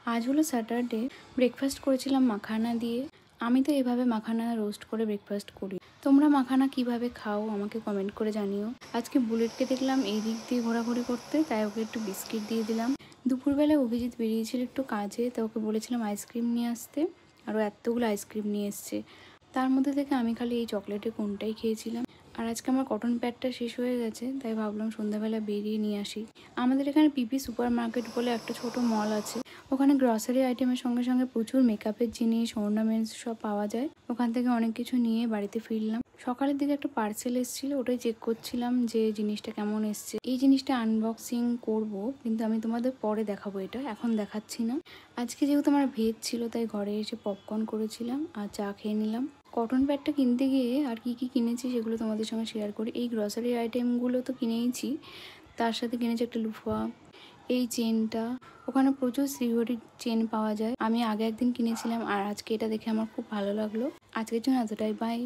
আজ হলো Saturday. Breakfast করেছিলাম মাখানা দিয়ে। আমি তো এভাবে মাখানা রোস্ট করে ব্রেকফাস্ট করি। তোমরা মাখানা কিভাবে খাও আমাকে কমেন্ট করে জানিও। আজকে বুলেটকে দেখলাম এই দিক দিয়ে ঘোরাঘুরি করতে, তাই ওকে একটু বিস্কিট দিয়ে দিলাম। দুপুরবেলায় অভিজিৎ বেরিয়েছিল একটু কাজে, তা ওকে বলেছিলাম আইসক্রিম নিয়ে আসতে, আরও এতগুলো আইসক্রিম নিয়ে এসছে। তার মধ্যে থেকে আমি খালি এই চকলেটের কোনটাই খেয়েছিলাম। আর আজকে আমার কটন প্যাডটা শেষ হয়ে গেছে, তাই ভাবলাম সন্ধ্যাবেলা বেরিয়ে নিয়ে আসি। আমাদের এখানে পিপি সুপার মার্কেট বলে একটা ছোট মল আছে। ওখানে গ্রসারি আইটেমের সঙ্গে সঙ্গে প্রচুর মেকআপের জিনিস, অর্নামেন্টস সব পাওয়া যায়। ওখান থেকে অনেক কিছু নিয়ে বাড়িতে ফিরলাম। সকালের দিকে একটা পার্সেল এসেছিলো, ওটাই চেক করছিলাম যে জিনিসটা কেমন এসছে। এই জিনিসটা আনবক্সিং করব, কিন্তু আমি তোমাদের পরে দেখাবো, এটা এখন দেখাচ্ছি না। আজকে যেহেতু আমার ভেজ ছিল, তাই ঘরে এসে পপকর্ন করেছিলাম আর চা খেয়ে নিলাম। কটন প্যাডটা কিনতে গিয়ে আর কি কি কিনেছি সেগুলো তোমাদের সঙ্গে শেয়ার করি। এই গ্রসারি আইটেমগুলো তো কিনেইছি, তার সাথে কিনেছি একটা লুফা, এই চেনটা। ওখানে প্রচুর সিকিউরিটি চেন পাওয়া যায়। আমি আগে একদিন কিনেছিলাম, আর আজকে এটা দেখে আমার খুব ভালো লাগলো। আজকের জন্য এতটাই, বাই।